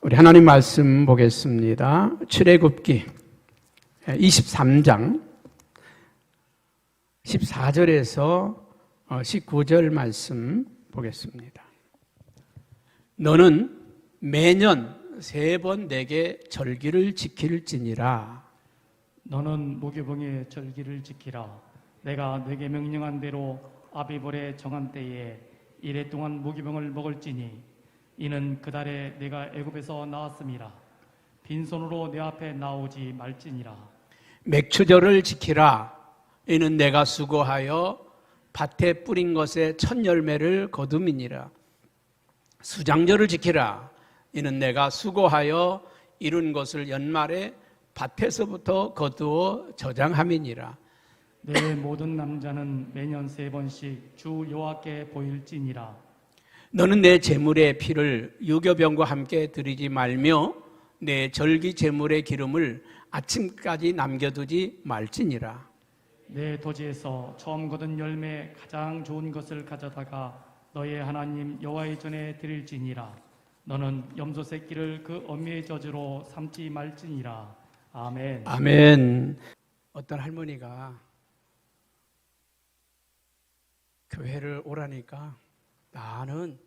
우리 하나님 말씀 보겠습니다. 출애굽기 23장 14절에서 19절 말씀 보겠습니다. 너는 매년 3번 내게 절기를 지킬지니라. 너는 무교병의 절기를 지키라. 내가 네게 명령한 대로 아비벌의 정한 때에 이래 동안 무교병을 먹을지니 이는 그 달에 내가 애굽에서 나왔음이라. 빈손으로 내 앞에 나오지 말지니라. 맥추절을 지키라. 이는 내가 수고하여 밭에 뿌린 것의 첫 열매를 거둠이니라. 수장절을 지키라. 이는 내가 수고하여 이룬 것을 연말에 밭에서부터 거두어 저장함이니라. 내 모든 남자는 매년 3번씩 주 여호와께 보일지니라. 너는 내 제물의 피를 유교병과 함께 드리지 말며 내 절기 제물의 기름을 아침까지 남겨두지 말지니라. 내 도지에서 처음 거둔 열매 가장 좋은 것을 가져다가 너의 하나님 여호와의 전에 드릴지니라. 너는 염소 새끼를 그 어미의 젖으로 삼지 말지니라. 아멘. 아멘. 어떤 할머니가 교회를 오라니까 나는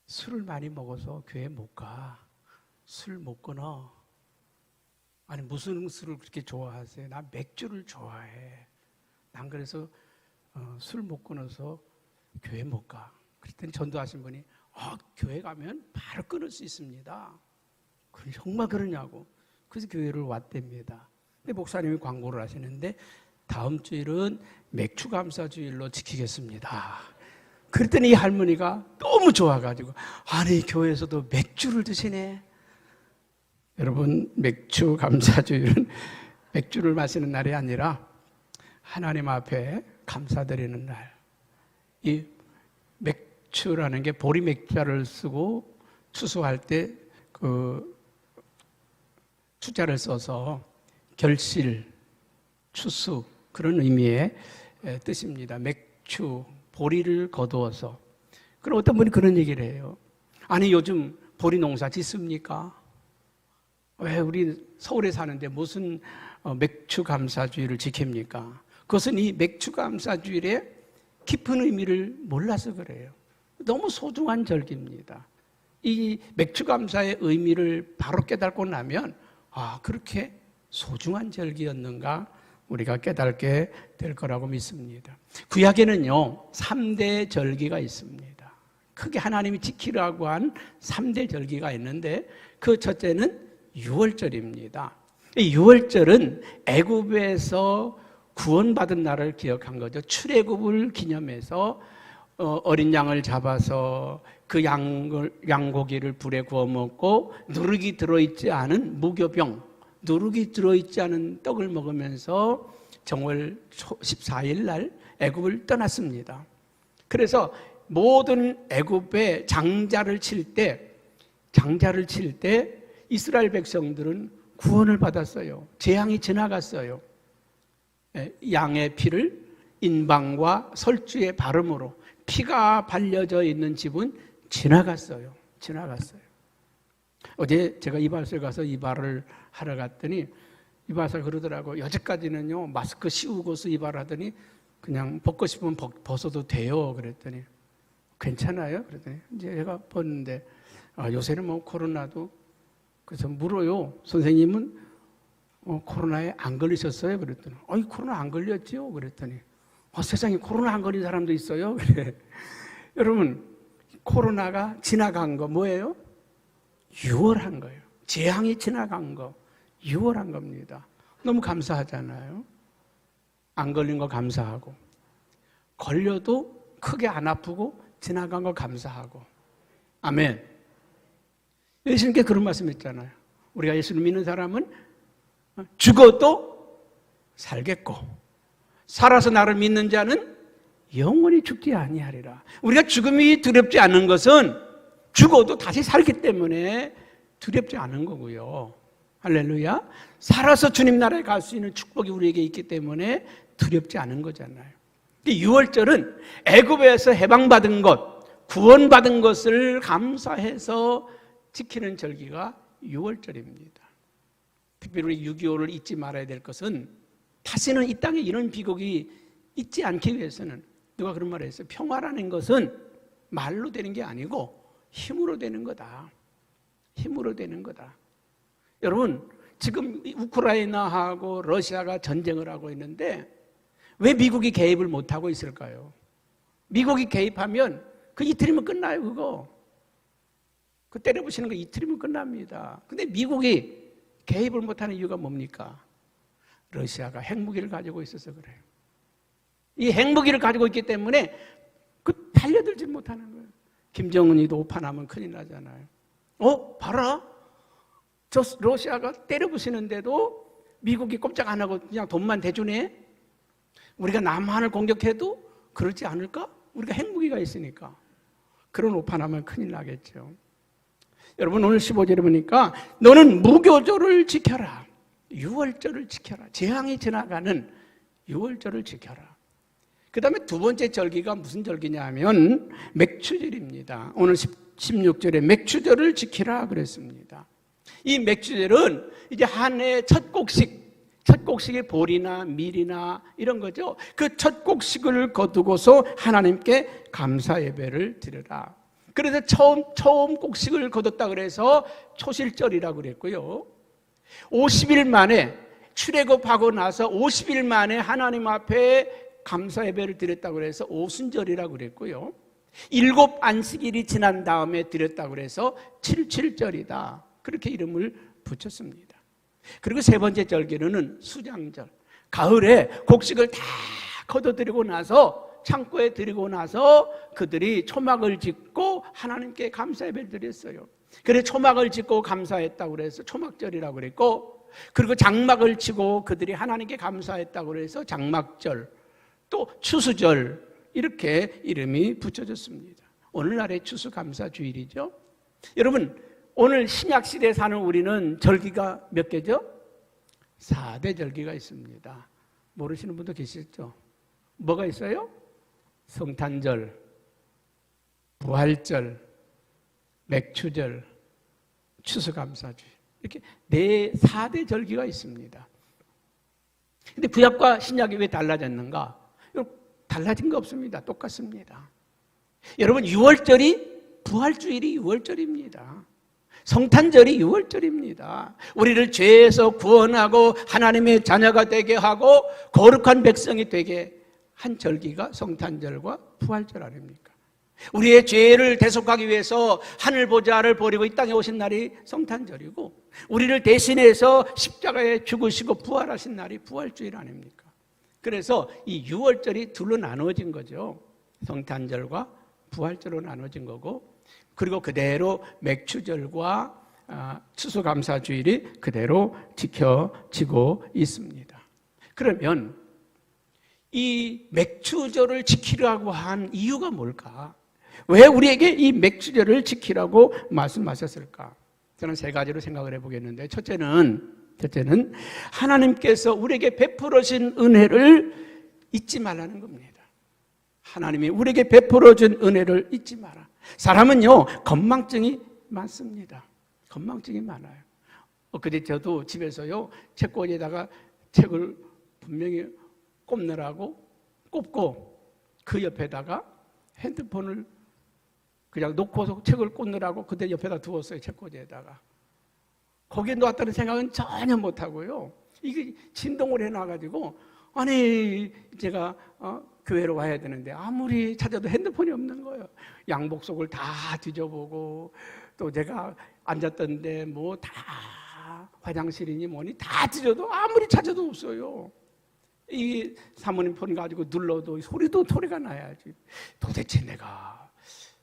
술을 많이 먹어서 교회 못 가. 술 못 끊어. 아니 무슨 술을 그렇게 좋아하세요? 난 맥주를 좋아해. 난 그래서 술 못 끊어서 교회 못 가. 그랬더니 전도하신 분이 교회 가면 바로 끊을 수 있습니다. 정말 그러냐고. 그래서 교회를 왔답니다. 근데 목사님이 광고를 하시는데 다음 주일은 맥주 감사 주일로 지키겠습니다. 그랬더니 이 할머니가 너무 좋아가지고 아니 교회에서도 맥주를 드시네. 여러분 맥주 감사 주일은 맥주를 마시는 날이 아니라 하나님 앞에 감사드리는 날. 이 맥주라는 게 보리 맥자를 쓰고 추수할 때 그 추자를 써서 결실, 추수 그런 의미의 뜻입니다. 맥주, 보리를 거두어서. 그럼 어떤 분이 그런 얘기를 해요. 아니 요즘 보리 농사 짓습니까? 왜 우리 서울에 사는데 무슨 맥주 감사주의를 지킵니까? 그것은 이 맥주 감사주일의 깊은 의미를 몰라서 그래요. 너무 소중한 절기입니다. 이 맥주 감사의 의미를 바로 깨닫고 나면 그렇게 소중한 절기였는가 우리가 깨닫게 될 거라고 믿습니다. 구약에는요 3대 절기가 있습니다. 크게 하나님이 지키라고 한 3대 절기가 있는데 그 첫째는 유월절입니다. 이 유월절은 애굽에서 구원받은 날을 기억한 거죠. 출애굽을 기념해서 어린 양을 잡아서 그 양고기를 불에 구워 먹고 누룩이 들어있지 않은 무교병, 누룩이 들어있지 않은 떡을 먹으면서 정월 14일 날 애굽을 떠났습니다. 그래서 모든 애굽의 장자를 칠 때 이스라엘 백성들은 구원을 받았어요. 재앙이 지나갔어요. 양의 피를 인방과 설주의 발음으로 피가 발려져 있는 집은 지나갔어요. 어제 제가 이발소에 가서 이발을 하러 갔더니 이발사가 그러더라고. 여태까지는요 마스크 씌우고서 이발하더니 그냥 벗고 싶으면 벗어도 돼요. 그랬더니 괜찮아요? 그랬더니 이제 제가 봤는데 요새는 뭐 코로나도 그래서 물어요. 선생님은 코로나에 안 걸리셨어요? 그랬더니 코로나 안 걸렸지요? 그랬더니 세상에 코로나 안 걸린 사람도 있어요? 그래. 여러분 코로나가 지나간 거 뭐예요? 유월한 거예요. 재앙이 지나간 거 유월한 겁니다. 너무 감사하잖아요. 안 걸린 거 감사하고 걸려도 크게 안 아프고 지나간 거 감사하고. 아멘. 예수님께 그런 말씀 했잖아요. 우리가 예수를 믿는 사람은 죽어도 살겠고 살아서 나를 믿는 자는 영원히 죽지 아니하리라. 우리가 죽음이 두렵지 않은 것은 죽어도 다시 살기 때문에 두렵지 않은 거고요. 할렐루야. 살아서 주님 나라에 갈 수 있는 축복이 우리에게 있기 때문에 두렵지 않은 거잖아요. 유월절은 애굽에서 해방받은 것, 구원받은 것을 감사해서 지키는 절기가 6월절입니다. 특별히 우리 6.25를 잊지 말아야 될 것은 다시는 이 땅에 이런 비극이 있지 않기 위해서는 누가 그런 말을 했어요. 평화라는 것은 말로 되는 게 아니고 힘으로 되는 거다. 힘으로 되는 거다. 여러분, 지금 우크라이나하고 러시아가 전쟁을 하고 있는데 왜 미국이 개입을 못하고 있을까요? 미국이 개입하면 그 이틀이면 끝나요, 그거. 그 때려부시는 거 이틀이면 끝납니다. 근데 미국이 개입을 못하는 이유가 뭡니까? 러시아가 핵무기를 가지고 있어서 그래요. 이 핵무기를 가지고 있기 때문에 그 달려들지 못하는 거예요. 김정은이도 오판하면 큰일 나잖아요. 봐라. 저 러시아가 때려부시는데도 미국이 꼼짝 안 하고 그냥 돈만 대주네. 우리가 남한을 공격해도 그러지 않을까? 우리가 핵무기가 있으니까. 그런 오판하면 큰일 나겠죠. 여러분, 오늘 15절에 보니까 너는 무교절을 지켜라. 6월절을 지켜라. 재앙이 지나가는 6월절을 지켜라. 그 다음에 두 번째 절기가 무슨 절기냐 하면 맥추절입니다. 오늘 16절에 맥추절을 지키라 그랬습니다. 이 맥추절은 이제 한 해 첫 곡식의 볼이나 밀이나 이런 거죠. 그 첫 곡식을 거두고서 하나님께 감사 예배를 드려라. 그래서 처음 곡식을 거뒀다 그래서 초실절이라고 그랬고요. 50일 만에 출애굽하고 나서 50일 만에 하나님 앞에 감사 예배를 드렸다고 그래서 오순절이라고 그랬고요. 7 안식일이 지난 다음에 드렸다고 그래서 77절이다. 그렇게 이름을 붙였습니다. 그리고 세 번째 절기는 수장절. 가을에 곡식을 다 거둬들이고 나서 창고에 들이고 나서 그들이 초막을 짓고 하나님께 감사 예배를 드렸어요. 그래서 초막을 짓고 감사했다고 그래서 초막절이라고 그랬고, 그리고 장막을 치고 그들이 하나님께 감사했다고 그래서 장막절, 또 추수절, 이렇게 이름이 붙여졌습니다. 오늘날의 추수감사주일이죠. 여러분, 오늘 신약시대에 사는 우리는 절기가 몇 개죠? 4대 절기가 있습니다. 모르시는 분도 계시죠? 뭐가 있어요? 성탄절, 부활절, 맥추절, 추수감사주일, 이렇게 4대 절기가 있습니다. 근데 구약과 신약이 왜 달라졌는가? 달라진 거 없습니다. 똑같습니다. 여러분, 6월절이 부활주일이 6월절입니다. 성탄절이 6월절입니다. 우리를 죄에서 구원하고 하나님의 자녀가 되게 하고 거룩한 백성이 되게 한 절기가 성탄절과 부활절 아닙니까? 우리의 죄를 대속하기 위해서 하늘 보좌를 버리고 이 땅에 오신 날이 성탄절이고, 우리를 대신해서 십자가에 죽으시고 부활하신 날이 부활주일 아닙니까? 그래서 이 6월절이 둘로 나누어진 거죠. 성탄절과 부활절로 나누어진 거고, 그리고 그대로 맥추절과 추수감사주일이 그대로 지켜지고 있습니다. 그러면 이 맥추절을 지키라고 한 이유가 뭘까? 왜 우리에게 이 맥추절을 지키라고 말씀하셨을까? 저는 세 가지로 생각을 해보겠는데, 첫째는 하나님께서 우리에게 베풀어 주신 은혜를 잊지 말라는 겁니다. 하나님이 우리에게 베풀어 준 은혜를 잊지 마라. 사람은요, 건망증이 많습니다. 건망증이 많아요. 엊그제 저도 집에서요, 책꽂이에다가 책을 분명히 꼽느라고 꼽고, 그 옆에다가 핸드폰을 그냥 놓고서 책을 꽂느라고 그대 옆에다 두었어요. 책꽂이에다가. 거기에 놓았다는 생각은 전혀 못하고요. 이게 진동을 해놔가지고, 아니 제가 교회로 와야 되는데 아무리 찾아도 핸드폰이 없는 거예요. 양복 속을 다 뒤져보고, 또 제가 앉았던데 뭐 다 화장실이니 뭐니 다 뒤져도 아무리 찾아도 없어요. 이 사모님 폰 가지고 눌러도 소리가 나야지. 도대체 내가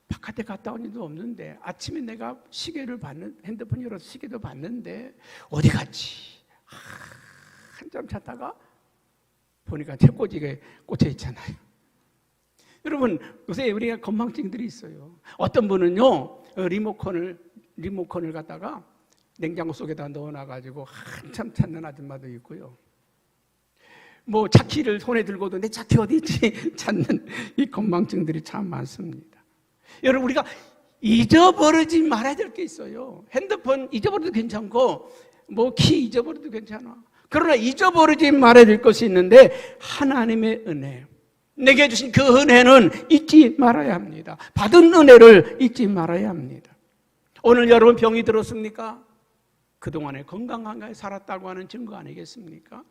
바깥에 갔다 온 일도 없는데, 아침에 내가 핸드폰 열어서 시계도 봤는데 어디 갔지? 한참 찾다가 보니까 책꽂이에 꽂혀 있잖아요. 여러분, 요새 우리가 건망증들이 있어요. 어떤 분은요, 리모컨을 갖다가 냉장고 속에다 넣어놔가지고 한참 찾는 아줌마도 있고요. 뭐 차키를 손에 들고도 내 차키 어디 있지 찾는 이 건망증들이 참 많습니다. 여러분, 우리가 잊어버리지 말아야 될 게 있어요. 핸드폰 잊어버려도 괜찮고 뭐 키 잊어버려도 괜찮아. 그러나 잊어버리지 말아야 될 것이 있는데 하나님의 은혜, 내게 주신 그 은혜는 잊지 말아야 합니다. 받은 은혜를 잊지 말아야 합니다. 오늘 여러분 병이 들었습니까? 그동안에 건강하게 살았다고 하는 증거 아니겠습니까?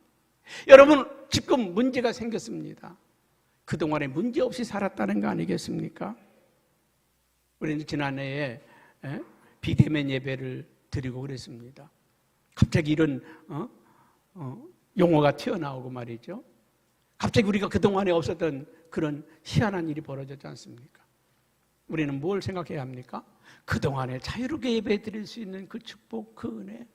여러분 지금 문제가 생겼습니다. 그동안에 문제 없이 살았다는 거 아니겠습니까? 우리는 지난해에 비대면 예배를 드리고 그랬습니다. 갑자기 이런 용어가 튀어나오고 말이죠. 갑자기 우리가 그동안에 없었던 그런 희한한 일이 벌어졌지 않습니까? 우리는 뭘 생각해야 합니까? 그동안에 자유롭게 예배 드릴 수 있는 그 축복, 그 은혜.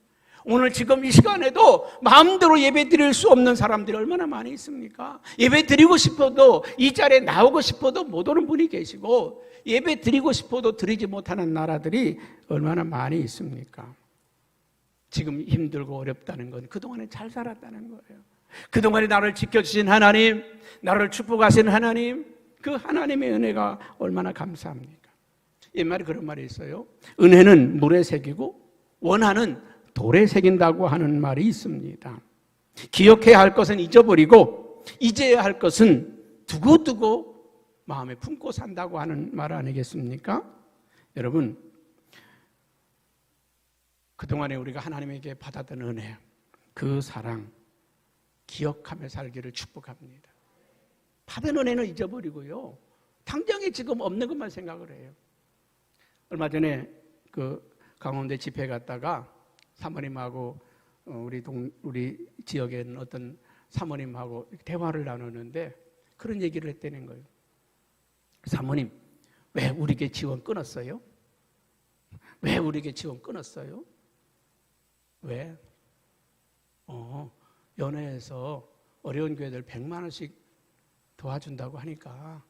오늘 지금 이 시간에도 마음대로 예배 드릴 수 없는 사람들이 얼마나 많이 있습니까? 예배 드리고 싶어도 이 자리에 나오고 싶어도 못 오는 분이 계시고 예배 드리고 싶어도 드리지 못하는 나라들이 얼마나 많이 있습니까? 지금 힘들고 어렵다는 건 그동안에 잘 살았다는 거예요. 그동안에 나를 지켜주신 하나님, 나를 축복하신 하나님, 그 하나님의 은혜가 얼마나 감사합니까? 옛말에 그런 말이 있어요. 은혜는 물에 새기고 원한은 돌에 새긴다고 하는 말이 있습니다. 기억해야 할 것은 잊어버리고 잊어야 할 것은 두고두고 마음에 품고 산다고 하는 말 아니겠습니까? 여러분, 그동안에 우리가 하나님에게 받았던 은혜, 그 사랑 기억하며 살기를 축복합니다. 받은 은혜는 잊어버리고요, 당장에 지금 없는 것만 생각을 해요. 얼마 전에 그 강원도 집회 갔다가 사모님하고 우리 지역에 있는 어떤 사모님하고 대화를 나누는데 그런 얘기를 했다는 거예요. 사모님, 왜 우리에게 지원 끊었어요? 왜 우리에게 지원 끊었어요? 왜? 연회에서 어려운 교회들 100만 원씩 도와준다고 하니까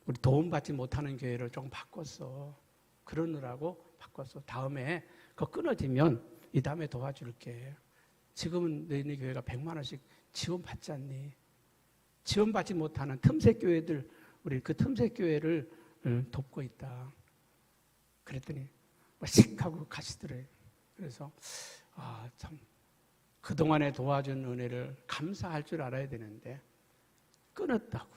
우리 도움받지 못하는 교회를 좀 바꿨어. 그러느라고 바꿨어. 다음에 그거 끊어지면 이 다음에 도와줄게. 지금은 너희네 교회가 100만 원씩 지원받지 않니? 지원받지 못하는 틈새 교회들, 우리 그 틈새 교회를 돕고 있다. 그랬더니 씩 하고 가시더래요. 그래서 참 그동안에 도와준 은혜를 감사할 줄 알아야 되는데 끊었다고.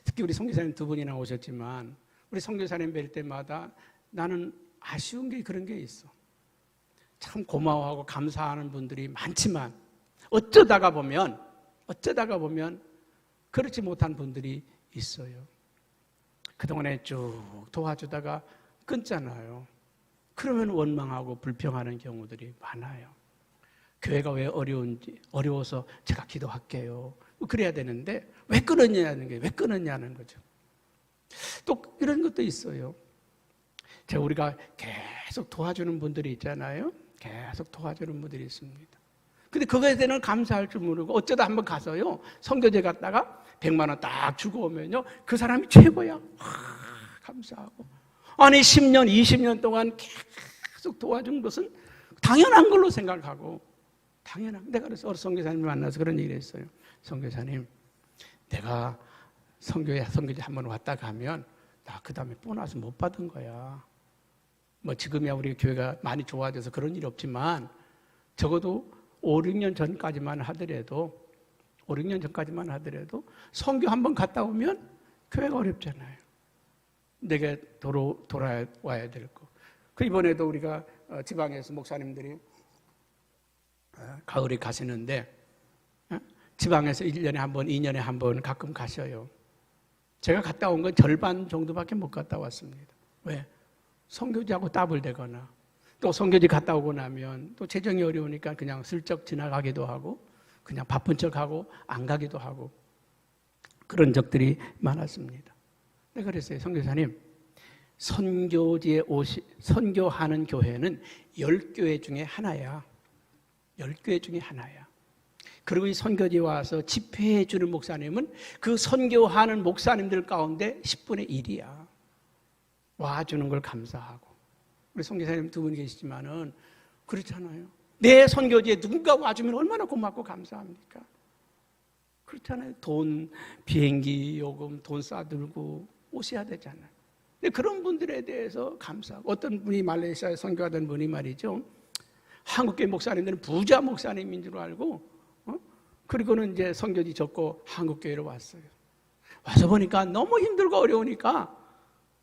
특히 우리 선교사님 두 분이나 오셨지만 우리 선교사님 뵐 때마다 나는 아쉬운 게 그런 게 있어. 참 고마워하고 감사하는 분들이 많지만 어쩌다가 보면 그렇지 못한 분들이 있어요. 그동안에 쭉 도와주다가 끊잖아요. 그러면 원망하고 불평하는 경우들이 많아요. 교회가 왜 어려워서 제가 기도할게요. 그래야 되는데 왜 끊었냐는 거죠. 또 이런 것도 있어요. 우리가 계속 도와주는 분들이 있잖아요. 계속 도와주는 분들이 있습니다. 근데 그거에 대해서는 감사할 줄 모르고 어쩌다 한번 가서요, 선교제 갔다가 100만 원 딱 주고 오면요, 그 사람이 최고야. 감사하고. 아니 10년, 20년 동안 계속 도와준 것은 당연한 걸로 생각하고, 내가 그래서 선교사님을 만나서 그런 얘기를 했어요. 선교사님, 내가 선교제 한번 왔다 가면 나 그 다음에 보너스 못 받은 거야. 뭐 지금이야 우리 교회가 많이 좋아져서 그런 일이 없지만 적어도 5, 6년 전까지만 하더라도 선교 한번 갔다 오면 교회가 어렵잖아요. 내게 돌아와야 될 거. 그 이번에도 우리가 지방에서 목사님들이 가을에 가시는데 지방에서 1년에 한 번, 2년에 한 번 가끔 가셔요. 제가 갔다 온 건 절반 정도밖에 못 갔다 왔습니다. 왜? 선교지하고 따블대거나 또 선교지 갔다 오고 나면 또 재정이 어려우니까 그냥 슬쩍 지나가기도 하고 그냥 바쁜 척하고 안 가기도 하고 그런 적들이 많았습니다. 내가 그랬어요. 선교사님, 선교하는 교회는 10교회 중에 하나야. 10교회 중에 하나야. 그리고 이 선교지에 와서 집회해 주는 목사님은 그 선교하는 목사님들 가운데 10분의 1이야. 와주는 걸 감사하고. 우리 선교사님 두 분 계시지만은 그렇잖아요. 내 선교지에 누군가 와주면 얼마나 고맙고 감사합니까? 그렇잖아요. 돈, 비행기 요금, 돈 싸들고 오셔야 되잖아요. 근데 그런 분들에 대해서 감사하고, 어떤 분이 말레이시아에 선교하던 분이 말이죠, 한국교회 목사님들은 부자 목사님인 줄 알고 그리고는 이제 선교지 접고 한국교회로 왔어요. 와서 보니까 너무 힘들고 어려우니까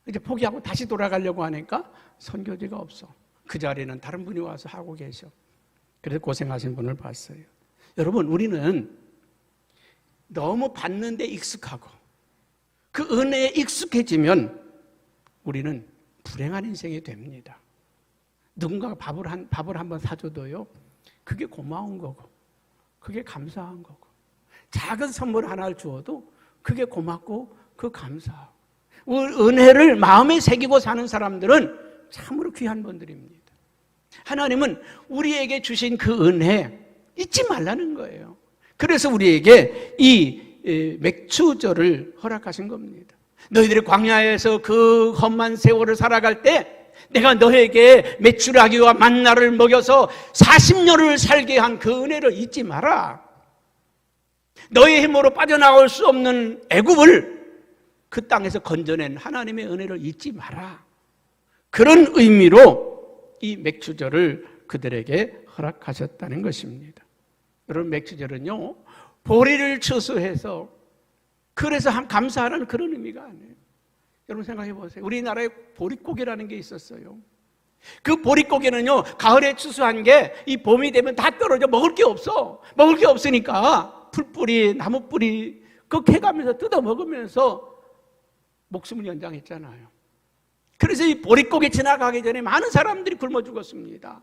이제 포기하고 다시 돌아가려고 하니까 선교지가 없어. 그 자리에는 다른 분이 와서 하고 계셔. 그래서 고생하신 분을 봤어요. 여러분, 우리는 너무 받는 데 익숙하고 그 은혜에 익숙해지면 우리는 불행한 인생이 됩니다. 누군가가 밥을 한번 사줘도요, 그게 고마운 거고, 그게 감사한 거고, 작은 선물 하나를 주어도 그게 고맙고, 그 감사하고. 은혜를 마음에 새기고 사는 사람들은 참으로 귀한 분들입니다. 하나님은 우리에게 주신 그 은혜 잊지 말라는 거예요. 그래서 우리에게 이 맥추절을 허락하신 겁니다. 너희들이 광야에서 그 험한 세월을 살아갈 때 내가 너에게 메추라기와 만나를 먹여서 40년을 살게 한 그 은혜를 잊지 마라. 너의 힘으로 빠져나올 수 없는 애굽을 그 땅에서 건져낸 하나님의 은혜를 잊지 마라. 그런 의미로 이 맥추절을 그들에게 허락하셨다는 것입니다. 여러분, 맥추절은요, 보리를 추수해서 그래서 감사하라는 그런 의미가 아니에요. 여러분 생각해 보세요. 우리나라에 보릿고개라는 게 있었어요. 그 보릿고개는요, 가을에 추수한 게 이 봄이 되면 다 떨어져. 먹을 게 없어. 먹을 게 없으니까 풀뿌리, 나무뿌리 그 캐가면서 뜯어 먹으면서 목숨을 연장했잖아요. 그래서 이 보릿고개 지나가기 전에 많은 사람들이 굶어 죽었습니다.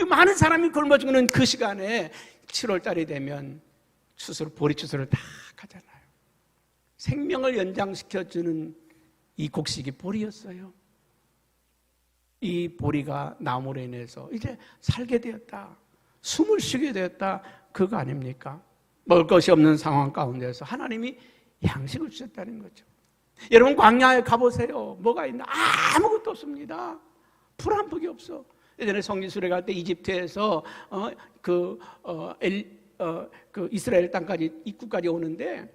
많은 사람이 굶어 죽는 그 시간에 7월 달이 되면 보리 추수를 다 하잖아요. 생명을 연장시켜주는 이 곡식이 보리였어요. 이 보리가 나무로 인해서 이제 살게 되었다, 숨을 쉬게 되었다, 그거 아닙니까? 먹을 것이 없는 상황 가운데서 하나님이 양식을 주셨다는 거죠. 여러분, 광야에 가보세요. 뭐가 있나? 아무것도 없습니다. 풀 한 폭이 없어. 예전에 성지순례 갈 때 이집트에서 그 이스라엘 땅까지 입구까지 오는데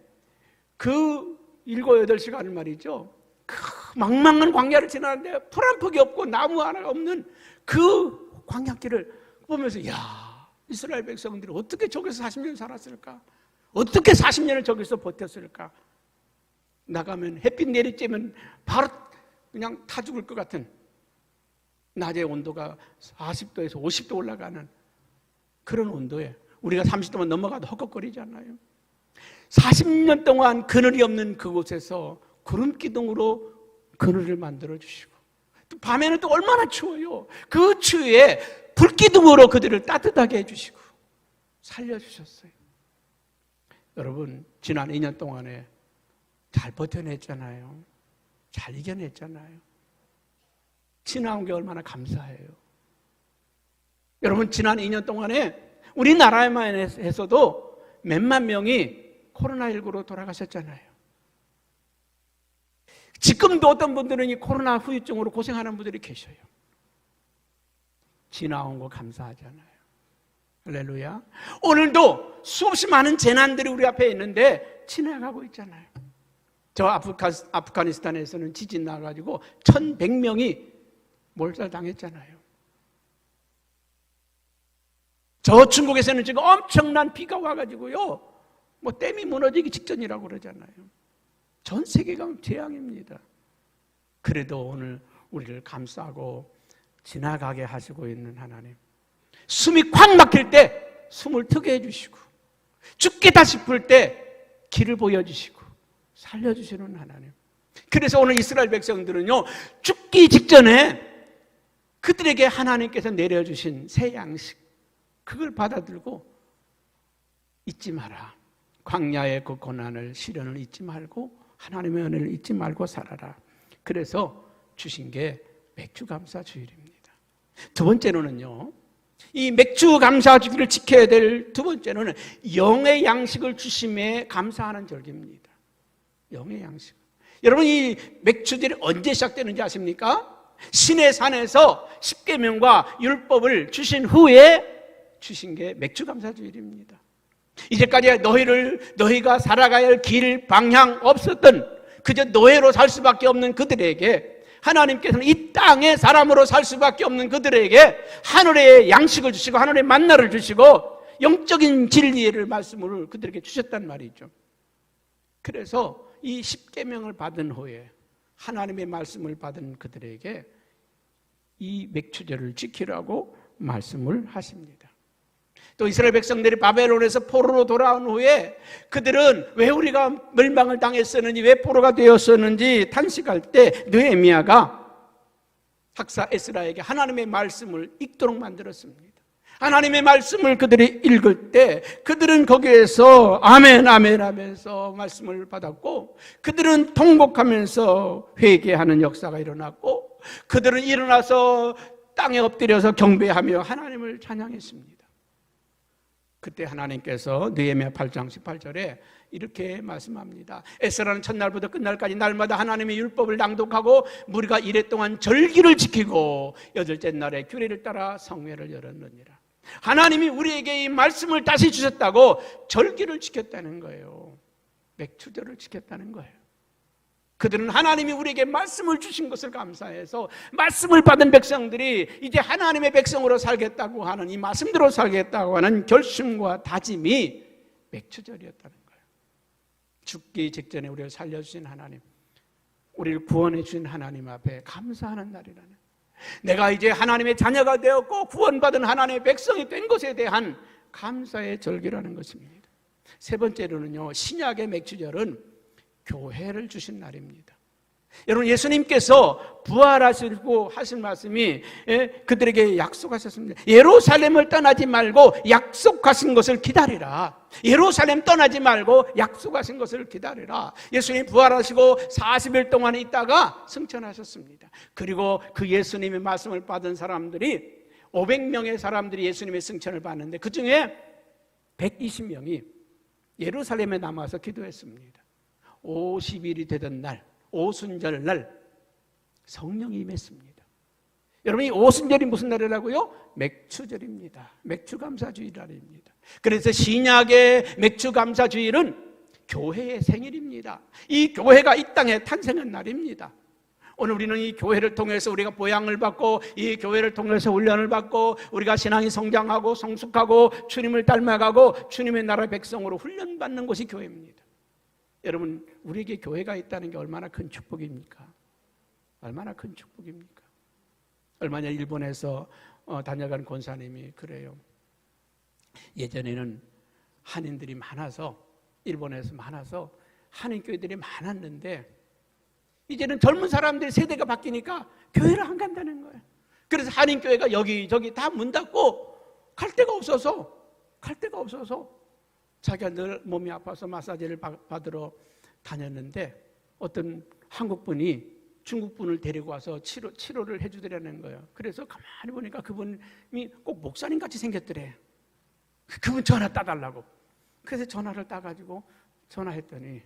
그 7, 8시간을 말이죠, 그 망망한 광야를 지나는데 풀 한 폭이 없고 나무 하나가 없는 그 광야길을 보면서, 야, 이스라엘 백성들이 어떻게 저기서 40년 살았을까? 어떻게 40년을 저기서 버텼을까? 나가면 햇빛 내리쬐면 바로 그냥 타 죽을 것 같은, 낮에 온도가 40도에서 50도 올라가는 그런 온도에 우리가 30도만 넘어가도 헉헉거리잖아요. 40년 동안 그늘이 없는 그곳에서 구름기둥으로 그늘을 만들어주시고, 또 밤에는 또 얼마나 추워요. 그 추위에 불기둥으로 그들을 따뜻하게 해주시고 살려주셨어요. 여러분, 지난 2년 동안에 잘 버텨냈잖아요. 잘 이겨냈잖아요. 지나온 게 얼마나 감사해요. 여러분, 지난 2년 동안에 우리나라에만 해서도 몇만 명이 코로나19로 돌아가셨잖아요. 지금도 어떤 분들은 이 코로나 후유증으로 고생하는 분들이 계셔요. 지나온 거 감사하잖아요. 할렐루야. 오늘도 수없이 많은 재난들이 우리 앞에 있는데 지나가고 있잖아요. 저 아프가니스탄에서는 지진 나가지고 1,100명이 몰살당했잖아요. 저 중국에서는 지금 엄청난 비가 와가지고요, 뭐 댐이 무너지기 직전이라고 그러잖아요. 전 세계가 재앙입니다. 그래도 오늘 우리를 감싸고 지나가게 하시고 있는 하나님, 숨이 콱 막힐 때 숨을 트게 해주시고, 죽겠다 싶을 때 길을 보여주시고 살려주시는 하나님. 그래서 오늘 이스라엘 백성들은요, 죽기 직전에 그들에게 하나님께서 내려주신 새 양식, 그걸 받아들고 잊지 마라. 광야의 그 고난을, 시련을 잊지 말고 하나님의 은혜를 잊지 말고 살아라. 그래서 주신 게 맥주감사주일입니다. 두 번째로는요, 이 맥주감사주일을 지켜야 될 두 번째로는 영의 양식을 주심에 감사하는 절기입니다. 영의 양식. 여러분, 이 맥주절이 언제 시작되는지 아십니까? 시내산에서 십계명과 율법을 주신 후에 주신 게 맥주감사주일입니다. 이제까지 너희가 살아가야 할 길, 방향 없었던 그저 노예로 살 수밖에 없는 그들에게 하나님께서는 이 땅에 사람으로 살 수밖에 없는 그들에게 하늘의 양식을 주시고 하늘의 만나를 주시고 영적인 진리의 말씀을 그들에게 주셨단 말이죠. 그래서 이 십계명을 받은 후에 하나님의 말씀을 받은 그들에게 이 맥추제를 지키라고 말씀을 하십니다. 또 이스라엘 백성들이 바벨론에서 포로로 돌아온 후에 그들은 왜 우리가 멸망을 당했었는지, 왜 포로가 되었었는지 탄식할 때 느헤미야가 학사 에스라에게 하나님의 말씀을 읽도록 만들었습니다. 하나님의 말씀을 그들이 읽을 때 그들은 거기에서 아멘 아멘 하면서 말씀을 받았고, 그들은 통곡하면서 회개하는 역사가 일어났고, 그들은 일어나서 땅에 엎드려서 경배하며 하나님을 찬양했습니다. 그때 하나님께서 느헤미야 8장 18절에 이렇게 말씀합니다. 에스라는 첫날부터 끝날까지 날마다 하나님의 율법을 낭독하고 무리가 이래 동안 절기를 지키고 여덟째 날에 규례를 따라 성회를 열었느니라. 하나님이 우리에게 이 말씀을 다시 주셨다고 절기를 지켰다는 거예요. 맥추절을 지켰다는 거예요. 그들은 하나님이 우리에게 말씀을 주신 것을 감사해서 말씀을 받은 백성들이 이제 하나님의 백성으로 살겠다고 하는, 이 말씀대로 살겠다고 하는 결심과 다짐이 맥추절이었다는 거예요. 죽기 직전에 우리를 살려주신 하나님, 우리를 구원해 주신 하나님 앞에 감사하는 날이라는, 내가 이제 하나님의 자녀가 되었고 구원받은 하나님의 백성이 된 것에 대한 감사의 절기라는 것입니다. 세 번째로는요, 신약의 맥추절은 교회를 주신 날입니다. 여러분, 예수님께서 부활하시고 하신 말씀이 그들에게 약속하셨습니다. 예루살렘을 떠나지 말고 약속하신 것을 기다리라. 예루살렘 떠나지 말고 약속하신 것을 기다리라. 예수님 부활하시고 40일 동안 있다가 승천하셨습니다. 그리고 그 예수님의 말씀을 받은 사람들이 500명의 사람들이 예수님의 승천을 받는데 그 중에 120명이 예루살렘에 남아서 기도했습니다. 50일이 되던 날, 오순절 날 성령이 임했습니다. 여러분, 이 오순절이 무슨 날이라고요? 맥추절입니다. 맥추감사주일날입니다. 그래서 신약의 맥추감사주일은 교회의 생일입니다. 이 교회가 이 땅에 탄생한 날입니다. 오늘 우리는 이 교회를 통해서 우리가 보양을 받고, 이 교회를 통해서 훈련을 받고, 우리가 신앙이 성장하고 성숙하고 주님을 닮아가고 주님의 나라 백성으로 훈련받는 곳이 교회입니다. 여러분, 우리에게 교회가 있다는 게 얼마나 큰 축복입니까? 얼마나 큰 축복입니까? 얼마 전 일본에서 다녀간 권사님이 그래요. 예전에는 한인들이 많아서, 일본에서 많아서 한인교회들이 많았는데 이제는 젊은 사람들의 세대가 바뀌니까 교회를 안 간다는 거예요. 그래서 한인교회가 여기저기 다 문 닫고 갈 데가 없어서 자기가 늘 몸이 아파서 마사지를 받으러 다녔는데 어떤 한국분이 중국분을 데리고 와서 치료를 해주더라는 거예요. 그래서 가만히 보니까 그분이 꼭 목사님같이 생겼더래. 그분 전화 따달라고. 그래서 전화를 따가지고 전화했더니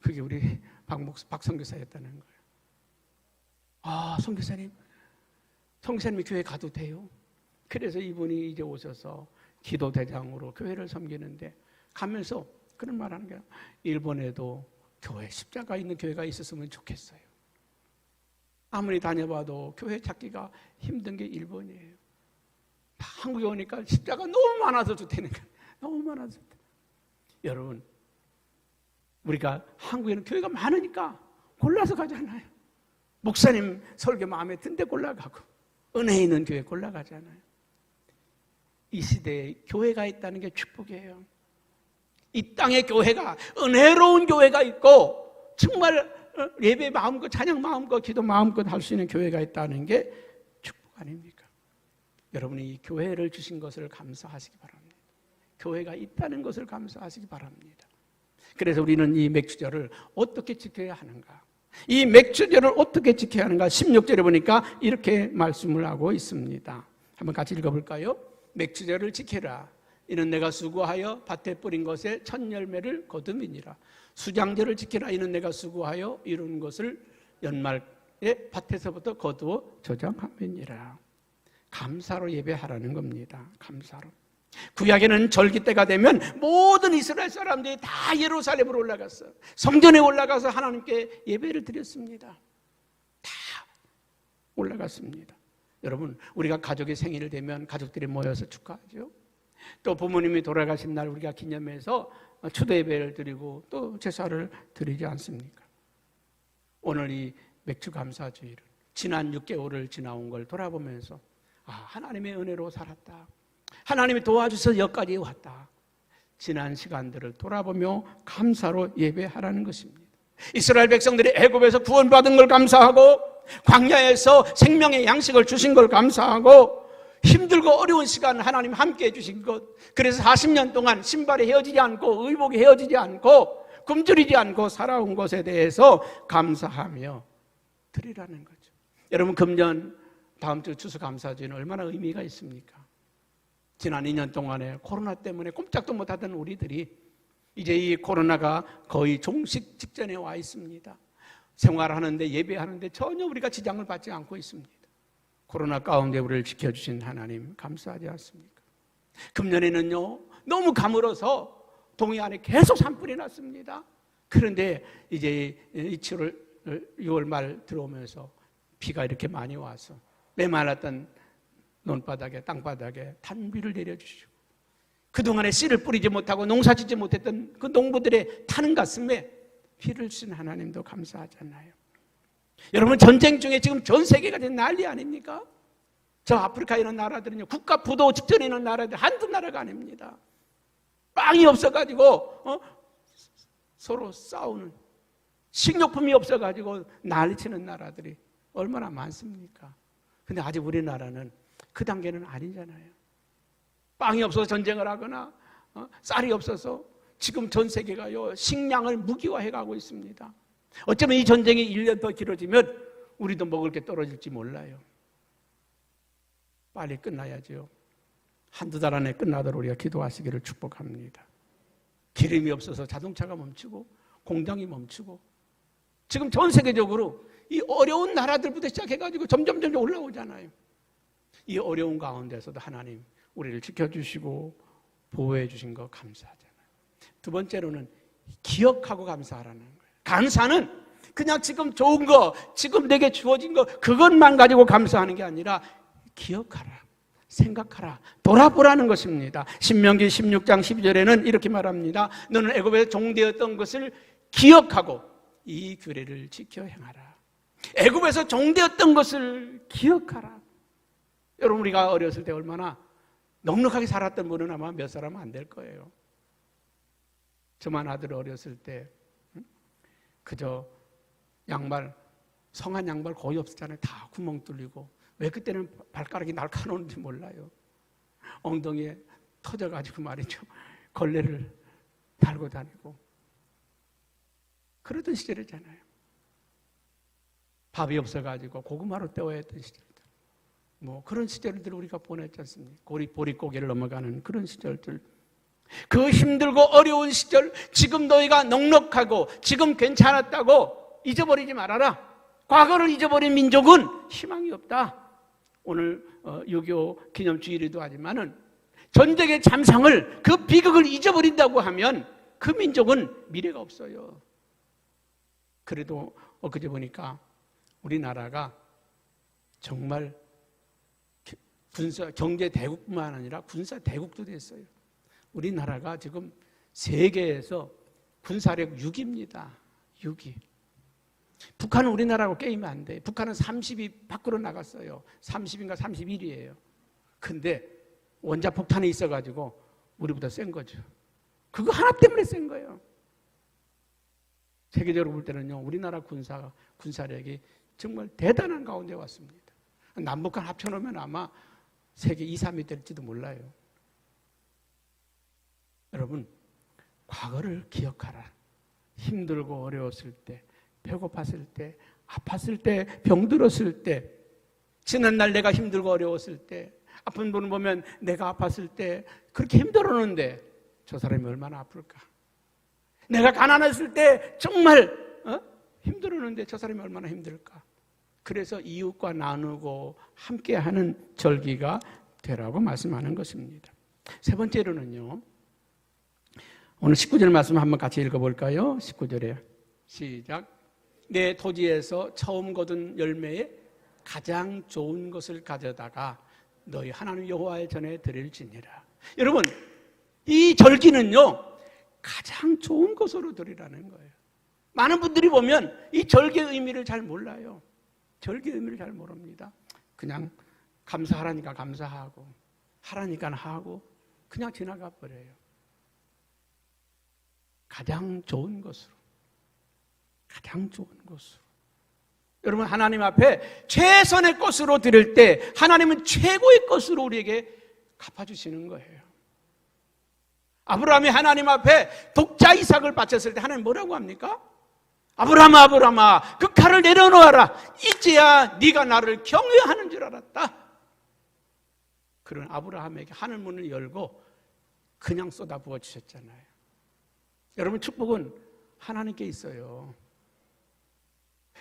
그게 우리 박 선교사였다는 거예요. 아, 선교사님이 교회 가도 돼요? 그래서 이분이 이제 오셔서 기도대장으로 교회를 섬기는데 가면서 그런 말 하는 거예요. 일본에도 교회, 십자가 있는 교회가 있었으면 좋겠어요. 아무리 다녀봐도 교회 찾기가 힘든 게 일본이에요. 한국에 오니까 십자가 너무 많아서 좋다는 거예요. 너무 많아서 좋다. 여러분, 우리가 한국에는 교회가 많으니까 골라서 가잖아요. 목사님 설교 마음에 든데 골라가고, 은혜 있는 교회 골라가잖아요. 이 시대에 교회가 있다는 게 축복이에요. 이 땅에 교회가, 은혜로운 교회가 있고 정말 예배 마음껏, 찬양 마음껏, 기도 마음껏 할 수 있는 교회가 있다는 게 축복 아닙니까? 여러분이 이 교회를 주신 것을 감사하시기 바랍니다. 교회가 있다는 것을 감사하시기 바랍니다. 그래서 우리는 이 맥추절을 어떻게 지켜야 하는가? 이 맥추절을 어떻게 지켜야 하는가? 16절에 보니까 이렇게 말씀을 하고 있습니다. 한번 같이 읽어볼까요? 맥추절을 지켜라. 이는 내가 수고하여 밭에 뿌린 것에 첫 열매를 거둠이니라. 수장절을 지키라. 이는 내가 수고하여 이룬 것을 연말에 밭에서부터 거두어 저장함이니라. 감사로 예배하라는 겁니다. 감사로. 구약에는 절기 때가 되면 모든 이스라엘 사람들이 다 예루살렘으로 올라갔어요. 성전에 올라가서 하나님께 예배를 드렸습니다. 다 올라갔습니다. 여러분, 우리가 가족의 생일을 되면 가족들이 모여서 축하하죠. 또 부모님이 돌아가신 날 우리가 기념해서 추도 예배를 드리고 또 제사를 드리지 않습니까? 오늘 이 맥주 감사주일은 지난 6개월을 지나온 걸 돌아보면서 하나님의 은혜로 살았다. 하나님이 도와주셔서 여기까지 왔다. 지난 시간들을 돌아보며 감사로 예배하라는 것입니다. 이스라엘 백성들이 애굽에서 구원받은 걸 감사하고 광야에서 생명의 양식을 주신 걸 감사하고 힘들고 어려운 시간 하나님 함께 해주신 것, 그래서 40년 동안 신발이 헤어지지 않고 의복이 헤어지지 않고 굶주리지 않고 살아온 것에 대해서 감사하며 드리라는 거죠. 여러분, 금년 다음 주 추수감사주에는 얼마나 의미가 있습니까? 지난 2년 동안에 코로나 때문에 꼼짝도 못하던 우리들이 이제 이 코로나가 거의 종식 직전에 와 있습니다. 생활하는데 예배하는데 전혀 우리가 지장을 받지 않고 있습니다. 코로나 가운데 우리를 지켜주신 하나님 감사하지 않습니까? 금년에는요, 너무 가물어서 동해 안에 계속 산불이 났습니다. 그런데 이제 7월, 6월 말 들어오면서 비가 이렇게 많이 와서 메말랐던 논바닥에, 땅바닥에 단비를 내려주시고 그동안에 씨를 뿌리지 못하고 농사 짓지 못했던 그 농부들의 타는 가슴에 비를 주신 하나님도 감사하잖아요. 여러분, 전쟁 중에 지금 전 세계가 된 난리 아닙니까? 저 아프리카에 있는 나라들은요, 국가 부도 직전에 있는 나라들 한두 나라가 아닙니다. 빵이 없어가지고 서로 싸우는, 식료품이 없어가지고 난리치는 나라들이 얼마나 많습니까? 근데 아직 우리나라는 그 단계는 아니잖아요. 빵이 없어서 전쟁을 하거나 쌀이 없어서 지금 전 세계가요, 식량을 무기화해가고 있습니다. 어쩌면 이 전쟁이 1년 더 길어지면 우리도 먹을 게 떨어질지 몰라요. 빨리 끝나야죠. 한두 달 안에 끝나도록 우리가 기도하시기를 축복합니다. 기름이 없어서 자동차가 멈추고 공장이 멈추고 지금 전 세계적으로 이 어려운 나라들부터 시작해가지고 점점 올라오잖아요. 이 어려운 가운데서도 하나님 우리를 지켜주시고 보호해 주신 거 감사하잖아요. 두 번째로는 기억하고 감사하라는 거예요. 감사는 그냥 지금 좋은 거, 지금 내게 주어진 거 그것만 가지고 감사하는 게 아니라 기억하라, 생각하라, 돌아보라는 것입니다. 신명기 16장 12절에는 이렇게 말합니다. 너는 애굽에서 종되었던 것을 기억하고 이 규례를 지켜 행하라. 애굽에서 종되었던 것을 기억하라. 여러분, 우리가 어렸을 때 얼마나 넉넉하게 살았던 분은 아마 몇 사람은 안 될 거예요. 저만 아들 어렸을 때 그저 양말, 성한 양말 거의 없었잖아요. 다 구멍 뚫리고. 왜 그때는 발가락이 날카로운지 몰라요. 엉덩이에 터져가지고 말이죠, 걸레를 달고 다니고 그러던 시절이잖아요. 밥이 없어가지고 고구마로 때워야 했던 시절들, 뭐 그런 시절들 우리가 보냈지 않습니까? 보릿고개를 넘어가는 그런 시절들, 그 힘들고 어려운 시절, 지금 너희가 넉넉하고 지금 괜찮았다고 잊어버리지 말아라. 과거를 잊어버린 민족은 희망이 없다. 오늘 6.25 기념주일이기도 하지만은 전쟁의 잠상을, 그 비극을 잊어버린다고 하면 그 민족은 미래가 없어요. 그래도 엊그제 보니까 우리나라가 정말 군사 경제 대국뿐만 아니라 군사 대국도 됐어요. 우리나라가 지금 세계에서 군사력 6위입니다. 6위. 북한은 우리나라하고 게임이 안 돼. 북한은 30위 밖으로 나갔어요. 30인가 31위예요. 근데 원자폭탄이 있어가지고 우리보다 센 거죠. 그거 하나 때문에 센 거예요. 세계적으로 볼 때는요, 우리나라 군사력이 정말 대단한 가운데 왔습니다. 남북한 합쳐놓으면 아마 세계 2, 3위 될지도 몰라요. 여러분, 과거를 기억하라. 힘들고 어려웠을 때, 배고팠을 때, 아팠을 때, 병들었을 때, 지난날 내가 힘들고 어려웠을 때, 아픈 분을 보면 내가 아팠을 때 그렇게 힘들었는데 저 사람이 얼마나 아플까? 내가 가난했을 때 정말 힘들었는데 저 사람이 얼마나 힘들까? 그래서 이웃과 나누고 함께하는 절기가 되라고 말씀하는 것입니다. 세 번째로는요, 오늘 19절 말씀 한번 같이 읽어볼까요? 19절에 시작. 내 토지에서 처음 거둔 열매에 가장 좋은 것을 가져다가 너희 하나님 여호와의 전에 드릴지니라. 여러분, 이 절기는요, 가장 좋은 것으로 드리라는 거예요. 많은 분들이 보면 이 절기의 의미를 잘 몰라요. 절기의 의미를 잘 모릅니다. 그냥 감사하라니까 감사하고 하라니까 하고 그냥 지나가 버려요. 가장 좋은 것으로, 가장 좋은 것으로. 여러분, 하나님 앞에 최선의 것으로 드릴 때 하나님은 최고의 것으로 우리에게 갚아주시는 거예요. 아브라함이 하나님 앞에 독자 이삭을 바쳤을 때 하나님 뭐라고 합니까? 아브라함아, 아브라함아, 그 칼을 내려놓아라. 이제야 네가 나를 경외하는 줄 알았다. 그런 아브라함에게 하늘 문을 열고 그냥 쏟아부어 주셨잖아요. 여러분, 축복은 하나님께 있어요.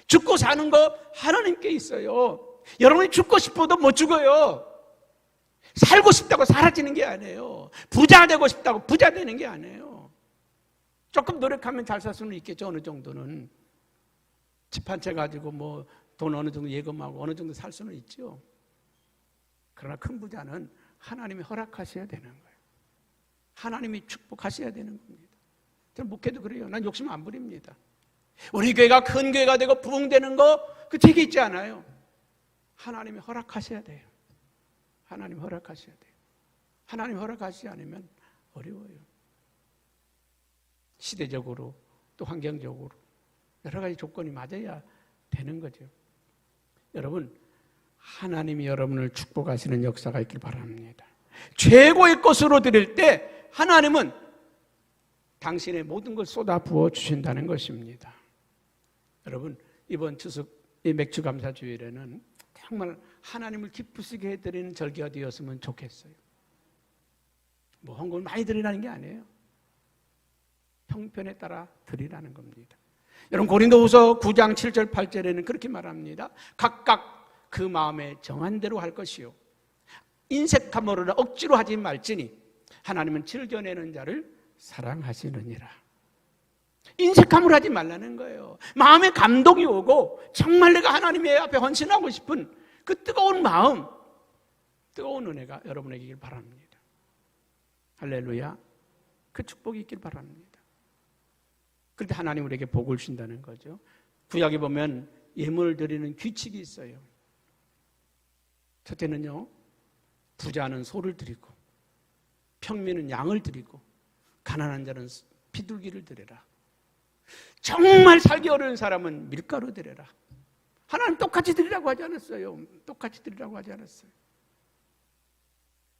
죽고 사는 거 하나님께 있어요. 여러분이 죽고 싶어도 못 죽어요. 살고 싶다고 사라지는 게 아니에요. 부자 되고 싶다고 부자 되는 게 아니에요. 조금 노력하면 잘 살 수는 있겠죠. 어느 정도는 집 한 채 가지고 뭐 돈 어느 정도 예금하고 어느 정도 살 수는 있죠. 그러나 큰 부자는 하나님이 허락하셔야 되는 거예요. 하나님이 축복하셔야 되는 겁니다. 저는 목회도 그래요. 난 욕심 안 부립니다. 우리 교회가 큰 교회가 되고 부흥되는 거 그 제게 있지 않아요. 하나님이 허락하셔야 돼요. 하나님 허락하셔야 돼요. 하나님 허락하시지 않으면 어려워요. 시대적으로 또 환경적으로 여러 가지 조건이 맞아야 되는 거죠. 여러분, 하나님이 여러분을 축복하시는 역사가 있길 바랍니다. 최고의 것으로 드릴 때 하나님은 당신의 모든 걸 쏟아 부어 주신다는 것입니다. 여러분, 이번 추석 이 맥주 감사 주일에는 정말 하나님을 기쁘시게 해드리는 절기가 되었으면 좋겠어요. 뭐 헌금을 많이 드리라는 게 아니에요. 형편에 따라 드리라는 겁니다. 여러분, 고린도후서 9장 7절 8절에는 그렇게 말합니다. 각각 그 마음에 정한 대로 할 것이요 인색함으로나 억지로 하지 말지니 하나님은 즐겨내는 자를 사랑하시느니라. 인색함으로 하지 말라는 거예요. 마음에 감동이 오고 정말 내가 하나님의 앞에 헌신하고 싶은 그 뜨거운 마음, 뜨거운 은혜가 여러분에게 있길 바랍니다. 할렐루야. 그 축복이 있길 바랍니다. 그런데 하나님 우리에게 복을 주신다는 거죠. 구약에 보면 예물을 드리는 규칙이 있어요. 첫째는요, 부자는 소를 드리고 평민은 양을 드리고 가난한 자는 비둘기를 드려라. 정말 살기 어려운 사람은 밀가루 드려라. 하나님 똑같이 드리라고 하지 않았어요. 똑같이 드리라고 하지 않았어요.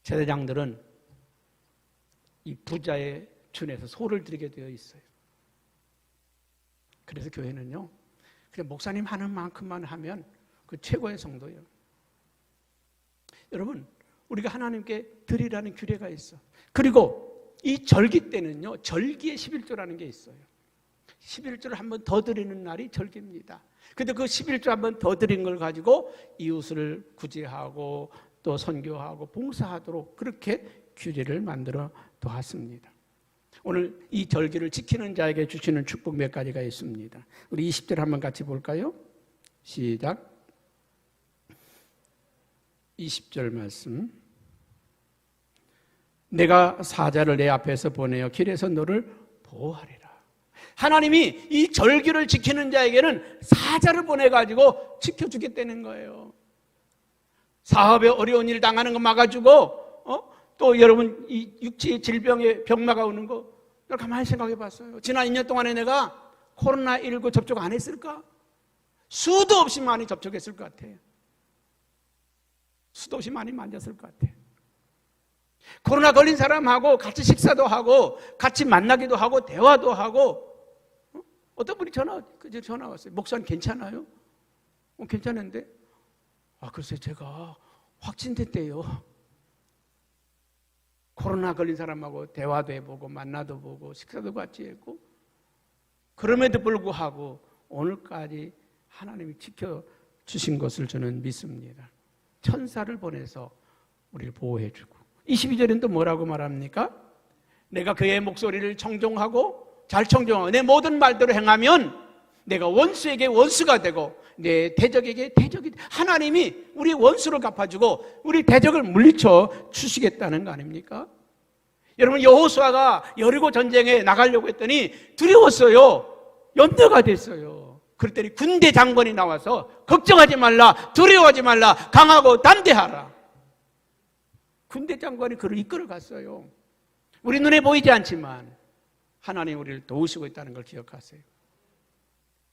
제사장들은 이 부자의 준에서 소를 드리게 되어 있어요. 그래서 교회는요, 그냥 목사님 하는 만큼만 하면 그 최고의 성도예요. 여러분, 우리가 하나님께 드리라는 규례가 있어. 그리고 이 절기 때는요, 절기의 11조라는 게 있어요. 11조를 한 번 더 드리는 날이 절기입니다. 근데 그 11조 한 번 더 드린 걸 가지고 이웃을 구제하고 또 선교하고 봉사하도록 그렇게 규례를 만들어 두었습니다. 오늘 이 절기를 지키는 자에게 주시는 축복 몇 가지가 있습니다. 우리 20절 한번 같이 볼까요? 시작. 20절 말씀. 내가 사자를 내 앞에서 보내어 길에서 너를 보호하리라. 하나님이 이 절기를 지키는 자에게는 사자를 보내가지고 지켜주겠다는 거예요. 사업에 어려운 일 당하는 거 막아주고, 또 여러분 이 육체의 질병에 병마가 오는 거 가만히 생각해 봤어요. 지난 2년 동안에 내가 코로나19 접촉 안 했을까? 수도 없이 많이 접촉했을 것 같아요. 수도 없이 많이 만졌을 것 같아요. 코로나 걸린 사람하고 같이 식사도 하고 같이 만나기도 하고 대화도 하고. 어떤 분이 전화 왔어요. 목사님 괜찮아요? 괜찮은데? 글쎄 제가 확진됐대요. 코로나 걸린 사람하고 대화도 해보고 만나도 보고 식사도 같이 했고, 그럼에도 불구하고 오늘까지 하나님이 지켜주신 것을 저는 믿습니다. 천사를 보내서 우리를 보호해주고 22절엔 또 뭐라고 말합니까? 내가 그의 목소리를 청종하고 잘 청종하고 내 모든 말대로 행하면 내가 원수에게 원수가 되고 내 대적에게 대적이 되고, 하나님이 우리 원수를 갚아주고 우리 대적을 물리쳐 주시겠다는 거 아닙니까? 여러분, 여호수아가 여리고 전쟁에 나가려고 했더니 두려웠어요. 염려가 됐어요. 그랬더니 군대 장관이 나와서 걱정하지 말라, 두려워하지 말라, 강하고 담대하라. 군대 장관이 그를 이끌어 갔어요. 우리 눈에 보이지 않지만 하나님 우리를 도우시고 있다는 걸 기억하세요.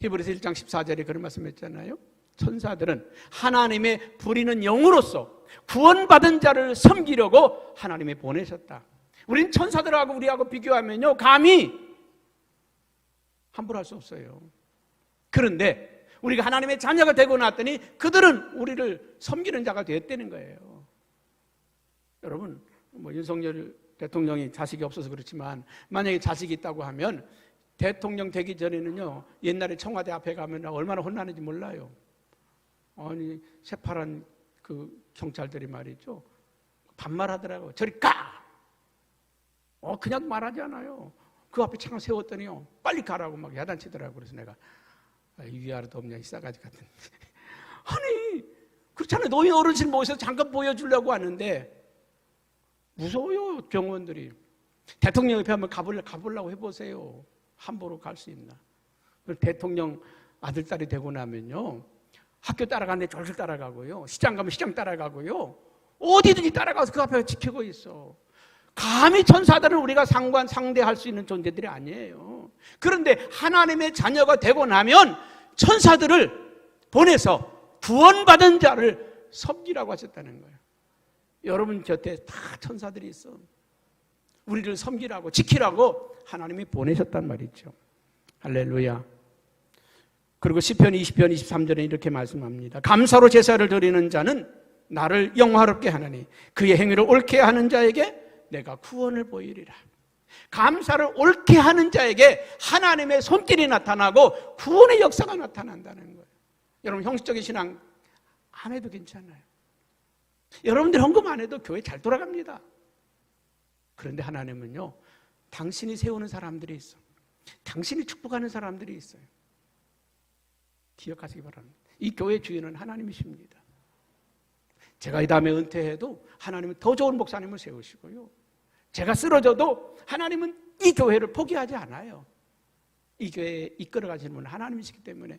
히브리서 1장 14절에 그런 말씀했잖아요. 천사들은 하나님의 부리는 영으로서 구원받은 자를 섬기려고 하나님이 보내셨다. 우린 천사들하고 우리하고 비교하면요, 감히 함부로 할 수 없어요. 그런데 우리가 하나님의 자녀가 되고 났더니 그들은 우리를 섬기는 자가 되었다는 거예요. 여러분, 윤석열 대통령이 자식이 없어서 그렇지만 만약에 자식이 있다고 하면 대통령 되기 전에는요, 옛날에 청와대 앞에 가면 얼마나 혼나는지 몰라요. 아니, 새파란 그 경찰들이 말이죠, 반말하더라고요. 저리 가! 그냥 말하지 않아요. 그 앞에 차를 세웠더니요, 빨리 가라고 막 야단치더라고요. 그래서 내가 위아래도 없냐, 이 싸가지 같은. 아니, 그렇잖아요. 노인 어르신 모셔서 잠깐 보여주려고 하는데 무서워요, 경호원들이. 대통령 옆에 한번 가보려고 해보세요. 함부로 갈 수 있나. 대통령 아들딸이 되고 나면요, 학교 따라가는데 졸졸 따라가고요, 시장 가면 시장 따라가고요, 어디든지 따라가서 그 앞에 지키고 있어. 감히 천사들은 우리가 상대할 수 있는 존재들이 아니에요. 그런데 하나님의 자녀가 되고 나면 천사들을 보내서 구원받은 자를 섬기라고 하셨다는 거예요. 여러분 곁에 다 천사들이 있어. 우리를 섬기라고, 지키라고 하나님이 보내셨단 말이죠. 할렐루야. 그리고 시편 20편 23절에 이렇게 말씀합니다. 감사로 제사를 드리는 자는 나를 영화롭게 하느니 그의 행위를 옳게 하는 자에게 내가 구원을 보이리라. 감사를 옳게 하는 자에게 하나님의 손길이 나타나고 구원의 역사가 나타난다는 거예요. 여러분, 형식적인 신앙 안 해도 괜찮아요. 여러분들 헌금 안 해도 교회 잘 돌아갑니다. 그런데 하나님은요, 당신이 세우는 사람들이 있어. 당신이 축복하는 사람들이 있어요. 기억하시기 바랍니다. 이 교회 주인은 하나님이십니다. 제가 이 다음에 은퇴해도 하나님은 더 좋은 목사님을 세우시고요, 제가 쓰러져도 하나님은 이 교회를 포기하지 않아요. 이 교회에 이끌어 가시는 분은 하나님이시기 때문에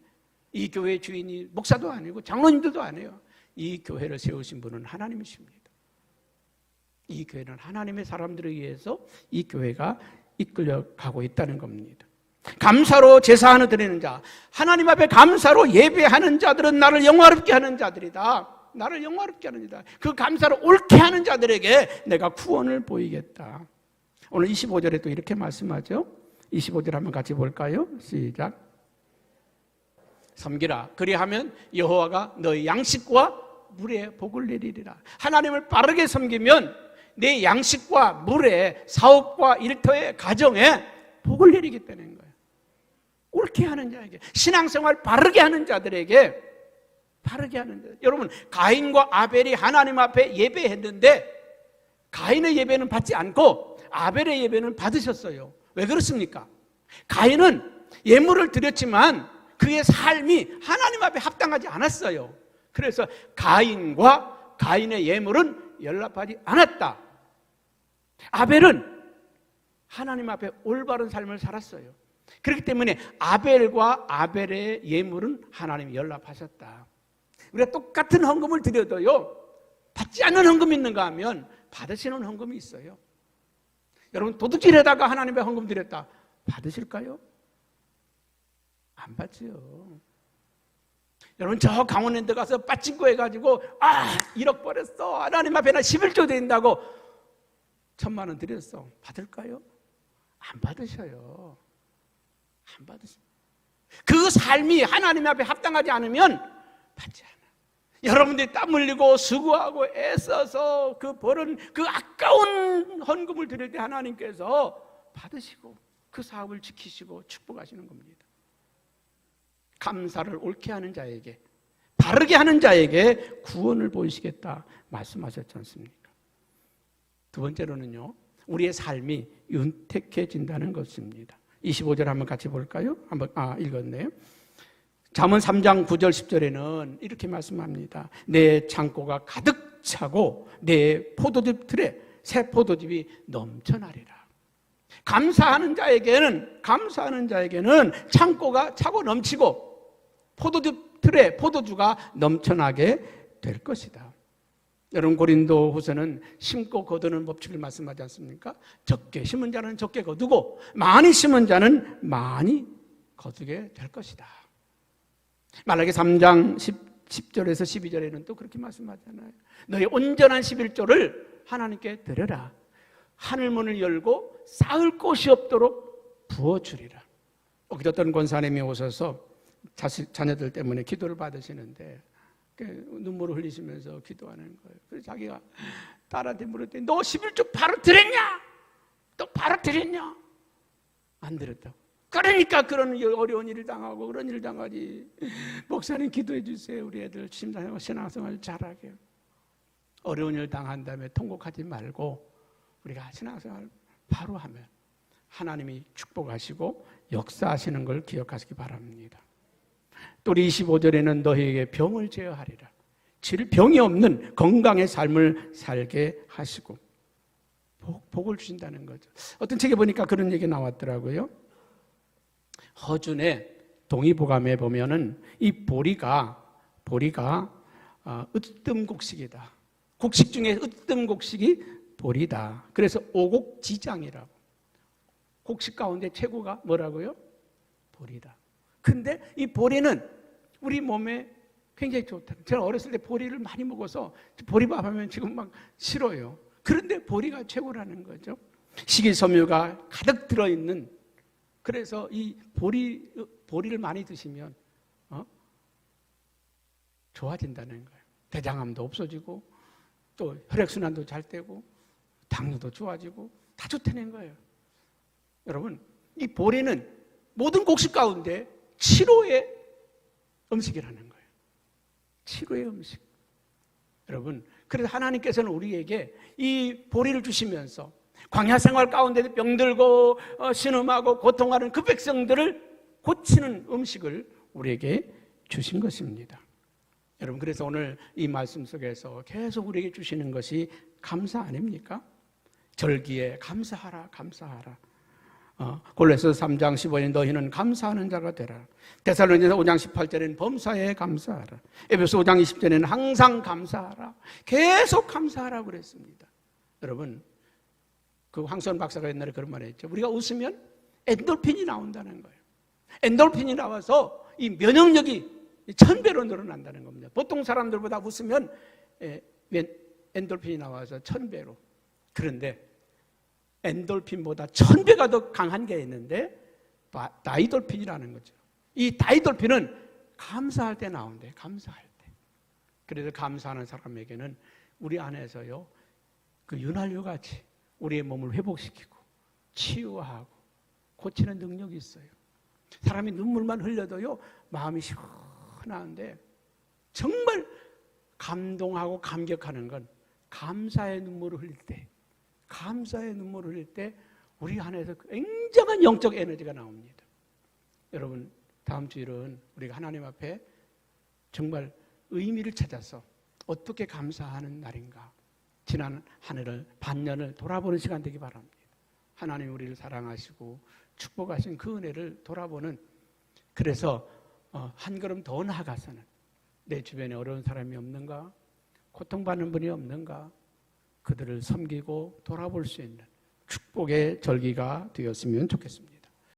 이 교회 주인이 목사도 아니고 장로님들도 아니에요. 이 교회를 세우신 분은 하나님이십니다. 이 교회는 하나님의 사람들에 의해서 이 교회가 이끌려가고 있다는 겁니다. 감사로 제사하는 드리는 자, 하나님 앞에 감사로 예배하는 자들은 나를 영화롭게 하는 자들이다. 나를 영화롭게 하는 자다. 그 감사를 옳게 하는 자들에게 내가 구원을 보이겠다. 오늘 25절에 또 이렇게 말씀하죠. 25절 한번 같이 볼까요? 시작. 섬기라. 그리하면 여호와가 너희 양식과 물에 복을 내리리라. 하나님을 빠르게 섬기면 내 양식과 물에, 사업과 일터에, 가정에 복을 내리기 때문인 거예요. 옳게 하는 자에게, 신앙생활 바르게 하는 자들에게, 바르게 하는 자. 여러분, 가인과 아벨이 하나님 앞에 예배했는데 가인의 예배는 받지 않고 아벨의 예배는 받으셨어요. 왜 그렇습니까? 가인은 예물을 드렸지만 그의 삶이 하나님 앞에 합당하지 않았어요. 그래서 가인과 가인의 예물은 연락하지 않았다. 아벨은 하나님 앞에 올바른 삶을 살았어요. 그렇기 때문에 아벨과 아벨의 예물은 하나님이 연락하셨다. 우리가 똑같은 헌금을 드려도요, 받지 않는 헌금이 있는가 하면 받으시는 헌금이 있어요. 여러분, 도둑질에다가 하나님의 헌금 드렸다, 받으실까요? 안 받지요. 여러분, 저 강원랜드 가서 빠친거 해가지고 1억 벌었어, 하나님 앞에 나 11조 드린다고 1,000만 원 드렸어, 받을까요? 안 받으셔요. 안 받으셔요. 그 삶이 하나님 앞에 합당하지 않으면 받지 않아요. 여러분들이 땀 흘리고 수고하고 애써서 그 벌은 그 아까운 헌금을 드릴 때 하나님께서 받으시고 그 사업을 지키시고 축복하시는 겁니다. 감사를 옳게 하는 자에게, 바르게 하는 자에게 구원을 보이시겠다 말씀하셨지 않습니까? 두 번째로는요, 우리의 삶이 윤택해진다는 것입니다. 25절 한번 같이 볼까요? 읽었네요. 잠언 3장 9절 10절에는 이렇게 말씀합니다. 내 창고가 가득 차고 내 포도즙 틀에 새 포도즙이 넘쳐나리라. 감사하는 자에게는 창고가 차고 넘치고 포도즙 틀에 포도주가 넘쳐나게 될 것이다. 여러분, 고린도후서는 심고 거두는 법칙을 말씀하지 않습니까? 적게 심은 자는 적게 거두고 많이 심은 자는 많이 거두게 될 것이다. 말라기 3장 10절에서 12절에는 또 그렇게 말씀하잖아요. 너희 온전한 11조를 하나님께 드려라. 하늘문을 열고 쌓을 곳이 없도록 부어주리라. 어떤 권사님이 오셔서 자녀들 때문에 기도를 받으시는데 눈물을 흘리시면서 기도하는 거예요. 그래서 자기가 딸한테 물었더니 너 11조 바로 드렸냐? 너 바로 드렸냐? 안 드렸다고. 그러니까 그런 어려운 일을 당하고 그런 일을 당하지. 목사님 기도해 주세요. 우리 애들 신앙생활 잘하게. 어려운 일을 당한 다음에 통곡하지 말고 우리가 신앙생활 바로 하면 하나님이 축복하시고 역사하시는 걸 기억하시기 바랍니다. 또 25절에는 너희에게 병을 제어하리라. 질병이 없는 건강의 삶을 살게 하시고 복을 주신다는 거죠. 어떤 책에 보니까 그런 얘기 나왔더라고요. 허준의 동의보감에 보면은 이 보리가 으뜸곡식이다. 곡식 중에 으뜸곡식이 보리다. 그래서 오곡지장이라고. 곡식 가운데 최고가 뭐라고요? 보리다. 근데 이 보리는 우리 몸에 굉장히 좋다. 제가 어렸을 때 보리를 많이 먹어서 보리밥 하면 지금 막 싫어요. 그런데 보리가 최고라는 거죠. 식이섬유가 가득 들어있는, 그래서 이 보리를 많이 드시면 좋아진다는 거예요. 대장암도 없어지고 또 혈액순환도 잘 되고 당뇨도 좋아지고 다 좋다는 거예요. 여러분, 이 보리는 모든 곡식 가운데 7호의 음식이라는 거예요. 7호의 음식. 여러분, 그래서 하나님께서는 우리에게 이 보리를 주시면서 광야 생활 가운데 병들고 신음하고 고통하는 그 백성들을 고치는 음식을 우리에게 주신 것입니다. 여러분, 그래서 오늘 이 말씀 속에서 계속 우리에게 주시는 것이 감사 아닙니까? 절기에 감사하라, 감사하라. 골로새서 3장 15절에 너희는 감사하는 자가 되라. 데살로니가서 5장 18절에는 범사에 감사하라. 에베소 5장 20절에는 항상 감사하라. 계속 감사하라고 그랬습니다. 여러분, 그 황선 박사가 옛날에 그런 말을 했죠. 우리가 웃으면 엔돌핀이 나온다는 거예요. 엔돌핀이 나와서 이 면역력이 1000배로 늘어난다는 겁니다. 보통 사람들보다 웃으면 엔돌핀이 나와서 1000배로. 그런데 엔돌핀보다 1000배가 더 강한 게 있는데 다이돌핀이라는 거죠. 이 다이돌핀은 감사할 때 나온대. 감사할 때. 그래서 감사하는 사람에게는 우리 안에서요, 그 윤활유 같이 우리의 몸을 회복시키고 치유하고 고치는 능력이 있어요. 사람이 눈물만 흘려도요 마음이 시원한데, 정말 감동하고 감격하는 건 감사의 눈물을 흘릴 때, 감사의 눈물을 흘릴 때 우리 안에서 굉장한 영적 에너지가 나옵니다. 여러분, 다음 주일은 우리가 하나님 앞에 정말 의미를 찾아서 어떻게 감사하는 날인가, 지난 한 해를, 반년을 돌아보는 시간 되기 바랍니다. 하나님 우리를 사랑하시고 축복하신 그 은혜를 돌아보는, 그래서 한 걸음 더 나아가서는 내 주변에 어려운 사람이 없는가, 고통받는 분이 없는가, 그들을 섬기고 돌아볼 수 있는 축복의 절기가 되었으면 좋겠습니다.